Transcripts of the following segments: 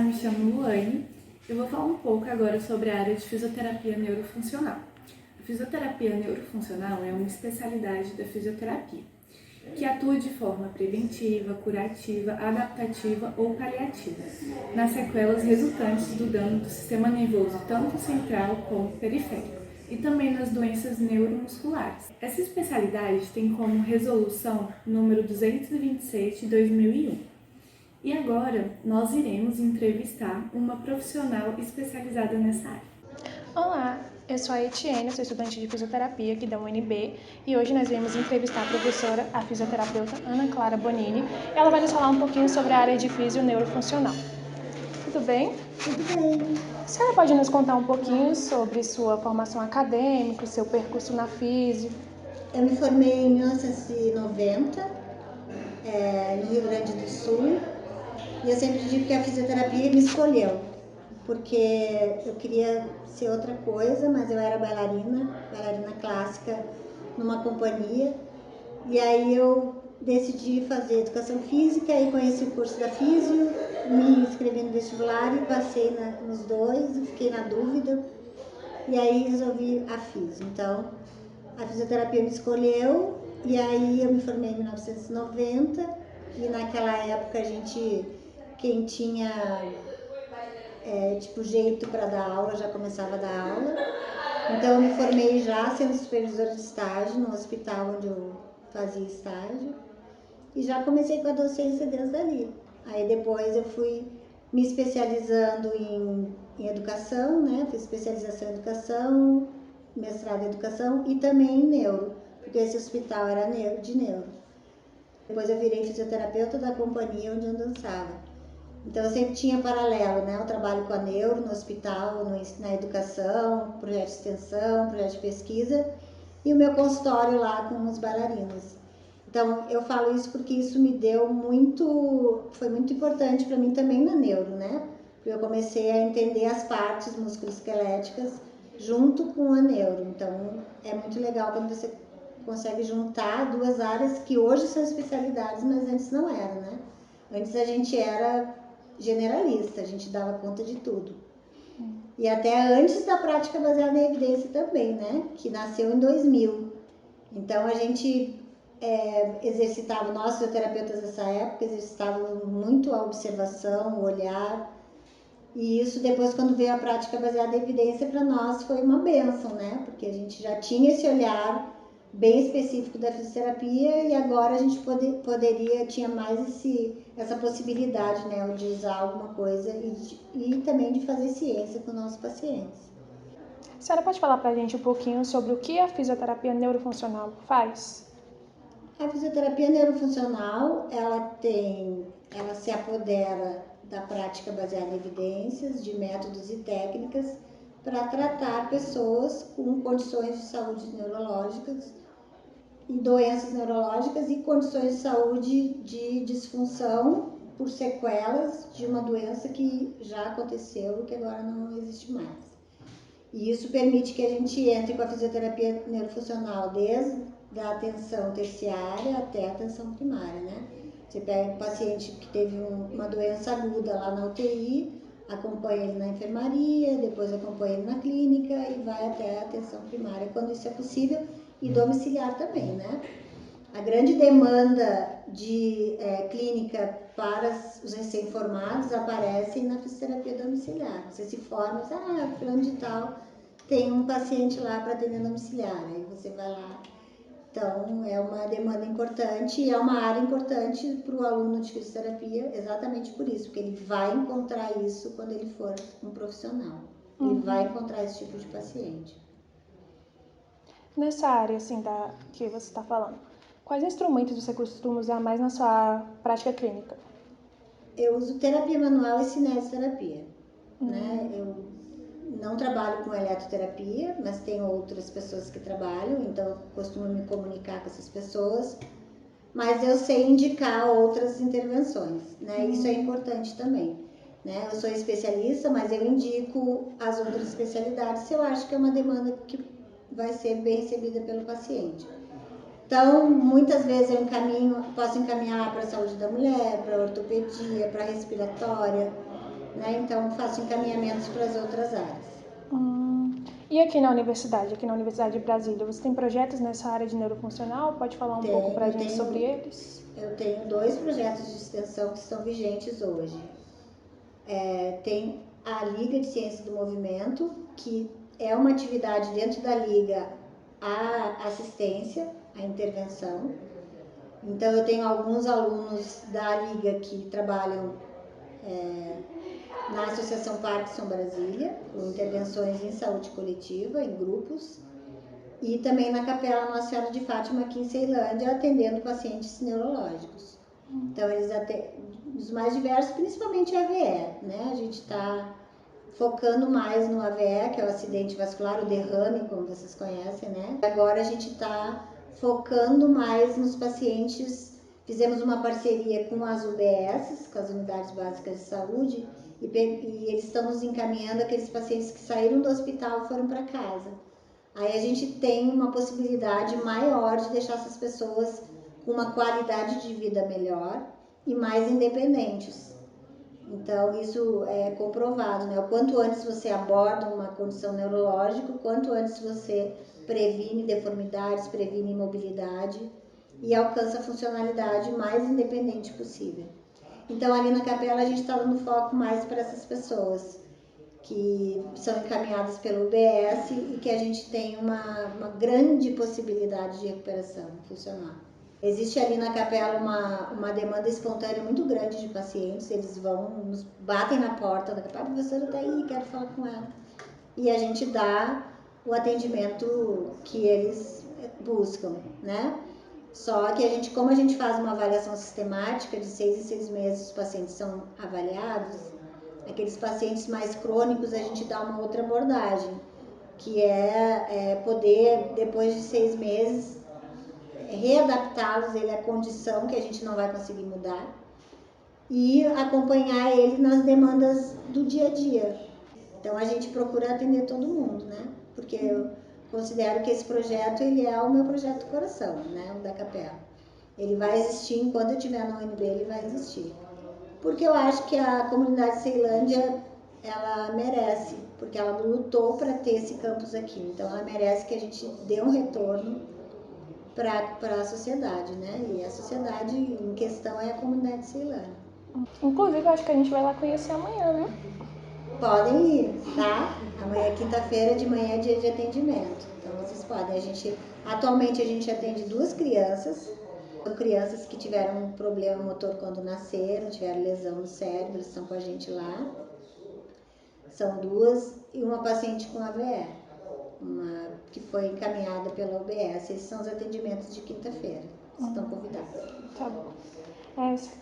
me chamo Luane. Eu vou falar um pouco agora sobre a área de fisioterapia neurofuncional. A fisioterapia neurofuncional é uma especialidade da fisioterapia, que atua de forma preventiva, curativa, adaptativa ou paliativa, nas sequelas resultantes do dano do sistema nervoso tanto central como periférico, e também nas doenças neuromusculares. Essa especialidade tem como resolução número 226 de 2001. E agora nós iremos entrevistar uma profissional especializada nessa área. Olá, eu sou a Etienne, sou estudante de fisioterapia aqui da UNB e hoje nós viemos entrevistar a professora, a fisioterapeuta Ana Clara Bonini. Ela vai nos falar um pouquinho sobre a área de fisio-neurofuncional. Tudo bem? Tudo bem. A senhora pode nos contar um pouquinho sobre sua formação acadêmica, seu percurso na fisio? Eu me formei em 1990, no Rio Grande do Sul, e eu sempre digo que a fisioterapia me escolheu, porque eu queria ser outra coisa, mas eu era bailarina clássica numa companhia, e aí eu decidi fazer educação física e conheci o curso da fisio, me inscrevi no vestibular e passei nos dois, fiquei na dúvida, e aí resolvi a fisio. Então, a fisioterapia me escolheu e aí eu me formei em 1990 e naquela época quem tinha jeito para dar aula já começava a dar aula. Então eu me formei já sendo supervisora de estágio no hospital onde eu fazia estágio e já comecei com a docência desde ali. Aí depois eu fui me especializando em educação, né? Fiz especialização em educação, mestrado em educação e também em neuro, porque esse hospital era de neuro. Depois eu virei fisioterapeuta da companhia onde eu dançava. Então eu sempre tinha paralelo, né? O trabalho com a neuro no hospital, na educação, projeto de extensão, projeto de pesquisa e o meu consultório lá com os bailarinos. Então eu falo isso porque isso me deu foi muito importante para mim também na neuro, né? Porque eu comecei a entender as partes musculoesqueléticas junto com a neuro. Então é muito legal quando você consegue juntar duas áreas que hoje são especialidades, mas antes não eram, né? Antes a gente era generalista, a gente dava conta de tudo. E até antes da prática baseada em evidência também, né? Que nasceu em 2000. Então a gente exercitava, nós fisioterapeutas dessa época, exercitavam muito a observação, o olhar. E isso depois, quando veio a prática baseada em evidência, para nós foi uma bênção, né? Porque a gente já tinha esse olhar bem específico da fisioterapia e agora a gente tinha mais essa possibilidade, né? De usar alguma coisa e também de fazer ciência com nossos pacientes. A senhora pode falar para a gente um pouquinho sobre o que a fisioterapia neurofuncional faz? A fisioterapia neurofuncional, ela se apodera da prática baseada em evidências, de métodos e técnicas para tratar pessoas com condições de saúde neurológicas e doenças neurológicas e condições de saúde de disfunção por sequelas de uma doença que já aconteceu e que agora não existe mais. E isso permite que a gente entre com a fisioterapia neurofuncional desde a atenção terciária até a atenção primária, né? Você pega um paciente que teve uma doença aguda lá na UTI, acompanha ele na enfermaria, depois acompanha ele na clínica e vai até a atenção primária quando isso é possível e domiciliar também, né? A grande demanda de clínica para os recém-formados aparece na fisioterapia domiciliar. Você se forma e diz, fulano de tal tem um paciente lá para atender domiciliar, aí você vai lá. Então, é uma demanda importante e é uma área importante para o aluno de fisioterapia, exatamente por isso, porque ele vai encontrar isso quando ele for um profissional. Ele vai encontrar esse tipo de paciente. Nessa área, assim, que você está falando, quais instrumentos você costuma usar mais na sua prática clínica? Eu uso terapia manual e cinesioterapia, né? Eu não trabalho com eletroterapia, mas tem outras pessoas que trabalham, então eu costumo me comunicar com essas pessoas, mas eu sei indicar outras intervenções, né? Isso é importante também, né? Eu sou especialista, mas eu indico as outras especialidades se eu acho que é uma demanda que vai ser bem recebida pelo paciente. Então, muitas vezes eu posso encaminhar para a saúde da mulher, para a ortopedia, para a respiratória, né? Então faço encaminhamentos para as outras áreas. E aqui na Universidade de Brasília, você tem projetos nessa área de neurofuncional? Pode falar um pouco para a gente sobre eles? Eu tenho 2 projetos de extensão que estão vigentes hoje. Tem a Liga de Ciências do Movimento, que é uma atividade dentro da Liga a assistência, a intervenção. Então eu tenho alguns alunos da Liga que trabalham na Associação Parkinson Brasília, com intervenções em saúde coletiva, em grupos, e também na Capela Nossa Senhora de Fátima, aqui em Ceilândia, atendendo pacientes neurológicos. Então, eles atendem os mais diversos, principalmente a AVE, né? A gente está focando mais no AVE, que é o acidente vascular, o derrame, como vocês conhecem, né? Agora a gente está focando mais nos pacientes. Fizemos uma parceria com as UBSs, com as Unidades Básicas de Saúde, e eles estão nos encaminhando aqueles pacientes que saíram do hospital e foram para casa. Aí a gente tem uma possibilidade maior de deixar essas pessoas com uma qualidade de vida melhor e mais independentes. Então isso é comprovado, né? O quanto antes você aborda uma condição neurológica, o quanto antes você previne deformidades, previne imobilidade e alcança a funcionalidade mais independente possível. Então ali na Capela a gente está dando foco mais para essas pessoas que são encaminhadas pelo UBS e que a gente tem uma grande possibilidade de recuperação funcional. Existe ali na Capela uma demanda espontânea muito grande de pacientes, eles nos batem na porta da Capela, a professora está aí, quero falar com ela. E a gente dá o atendimento que eles buscam, né? Só que como a gente faz uma avaliação sistemática, de 6 em 6 meses os pacientes são avaliados, aqueles pacientes mais crônicos a gente dá uma outra abordagem, que é poder, depois de 6 meses, readaptá-los à condição que a gente não vai conseguir mudar e acompanhar ele nas demandas do dia a dia. Então a gente procura atender todo mundo, né? Porque eu considero que esse projeto ele é o meu projeto do coração, né? O da Capela. Ele vai existir enquanto eu estiver na UNB, ele vai existir. Porque eu acho que a comunidade Ceilândia, ela merece, porque ela lutou para ter esse campus aqui. Então ela merece que a gente dê um retorno para a sociedade, né? E a sociedade em questão é a comunidade Ceilândia. Inclusive, eu acho que a gente vai lá conhecer amanhã, né? Podem ir, tá? Amanhã, quinta-feira, de manhã é dia de atendimento. Então vocês podem. Atualmente a gente atende 2 crianças. São crianças que tiveram um problema motor quando nasceram, tiveram lesão no cérebro, eles estão com a gente lá. São 2 e uma paciente com AVE, que foi encaminhada pela UBS. Esses são os atendimentos de quinta-feira. Vocês estão convidados. Tá bom.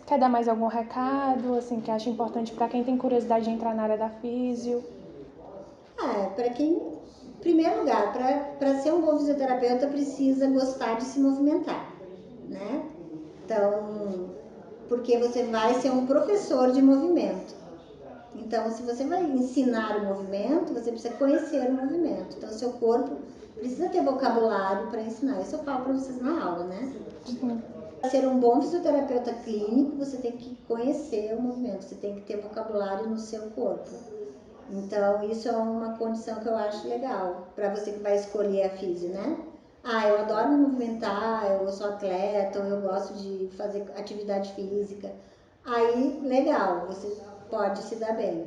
Quer dar mais algum recado, assim, que acha importante para quem tem curiosidade de entrar na área da físio? Para quem, em primeiro lugar, para ser um bom fisioterapeuta precisa gostar de se movimentar, né? Então, porque você vai ser um professor de movimento. Então, se você vai ensinar o movimento, você precisa conhecer o movimento. Então, o seu corpo precisa ter vocabulário para ensinar. Isso eu falo para vocês na aula, né? Para ser um bom fisioterapeuta clínico, você tem que conhecer o movimento, você tem que ter vocabulário no seu corpo. Então, isso é uma condição que eu acho legal para você que vai escolher a físio, né? Eu adoro me movimentar, eu sou atleta, ou eu gosto de fazer atividade física. Aí, legal, você pode se dar bem.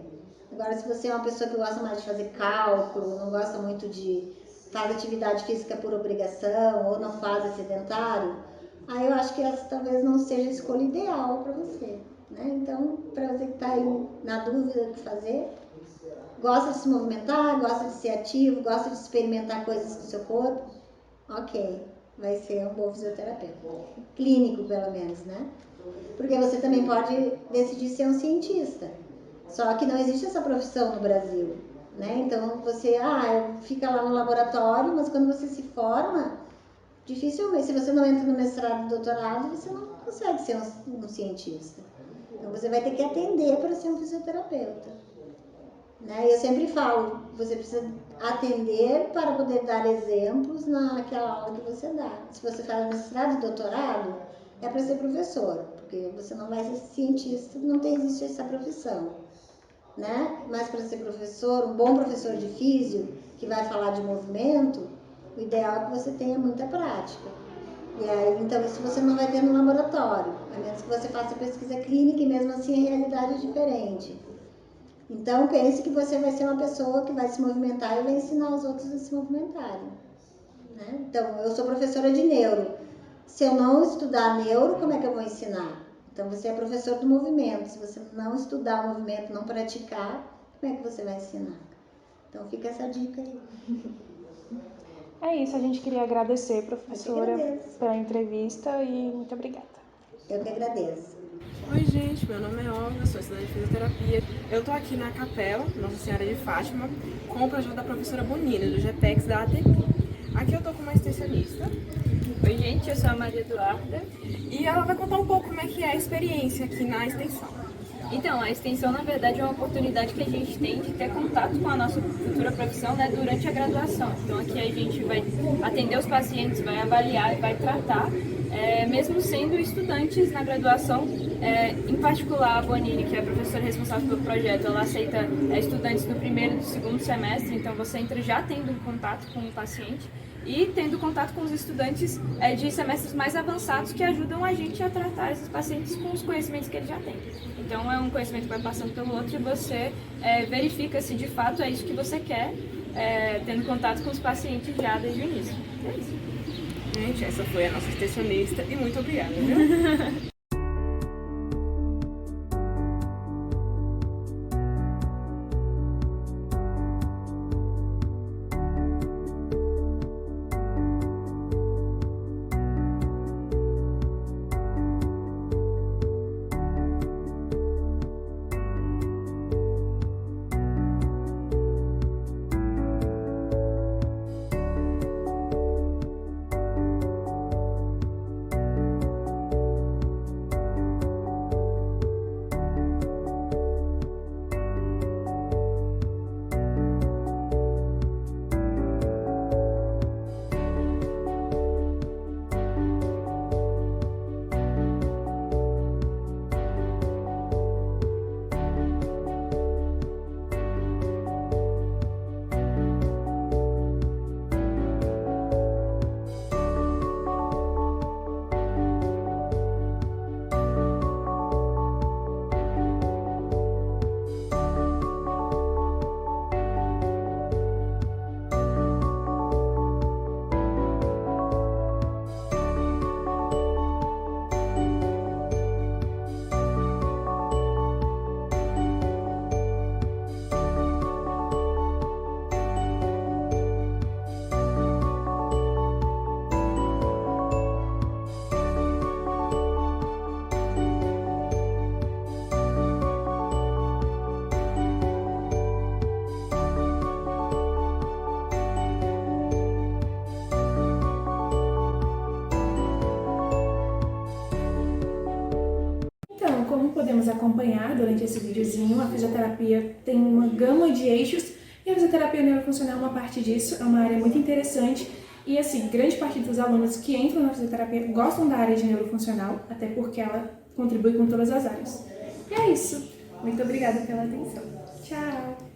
Agora, se você é uma pessoa que gosta mais de fazer cálculo, não gosta muito faz atividade física por obrigação, ou não faz, é sedentário, aí eu acho que essa talvez não seja a escolha ideal para você, né? Então, para você que está aí na dúvida do que fazer, gosta de se movimentar, gosta de ser ativo, gosta de experimentar coisas do seu corpo, ok, vai ser um bom fisioterapeuta. Clínico, pelo menos, né? Porque você também pode decidir ser um cientista. Só que não existe essa profissão no Brasil, né? Então você, fica lá no laboratório, mas quando você se forma, dificilmente, se você não entra no mestrado e doutorado, você não consegue ser um cientista. Então você vai ter que atender para ser um fisioterapeuta. Né? Eu sempre falo, você precisa atender para poder dar exemplos naquela aula que você dá. Se você faz mestrado e doutorado, é para ser professor, porque você não vai ser cientista, não existe essa profissão. né? Mas para ser professor, um bom professor de físio, que vai falar de movimento, o ideal é que você tenha muita prática. E aí, então, isso você não vai ter no laboratório, a menos que você faça pesquisa clínica e mesmo assim a realidade é diferente. Então, pense que você vai ser uma pessoa que vai se movimentar e vai ensinar os outros a se movimentarem, né? Então, eu sou professora de neuro. Se eu não estudar neuro, como é que eu vou ensinar? Então, você é professor do movimento. Se você não estudar o movimento, não praticar, como é que você vai ensinar? Então, fica essa dica aí. É isso, a gente queria agradecer, Eu que professora, agradeço. pela entrevista e muito obrigada. Eu que agradeço. Oi gente, meu nome é Olga, sou estudante de fisioterapia. Eu tô aqui na Capela, Nossa Senhora de Fátima, com o projeto da professora Bonini, do GPEX da ATP. Aqui eu tô com uma extensionista. Oi gente, eu sou a Maria Eduarda. E ela vai contar um pouco como é que é a experiência aqui na extensão. Então, a extensão na verdade é uma oportunidade que a gente tem de ter contato com a nossa futura profissão, né, durante a graduação. Então aqui a gente vai atender os pacientes, vai avaliar e vai tratar, mesmo sendo estudantes na graduação. Em particular a Bonini, que é a professora responsável pelo projeto, ela aceita estudantes do primeiro e do segundo semestre, então você entra já tendo um contato com o paciente e tendo contato com os estudantes de semestres mais avançados que ajudam a gente a tratar esses pacientes com os conhecimentos que eles já têm. Então é um conhecimento que vai passando pelo outro e você verifica se de fato é isso que você quer, tendo contato com os pacientes já desde o início. É isso. Gente, essa foi a nossa extensionista e muito obrigada, viu? Então, como podemos acompanhar durante esse videozinho, a fisioterapia tem uma gama de eixos e a fisioterapia neurofuncional é uma parte disso, é uma área muito interessante e, assim, grande parte dos alunos que entram na fisioterapia gostam da área de neurofuncional, até porque ela contribui com todas as áreas. E é isso. Muito obrigada pela atenção. Tchau!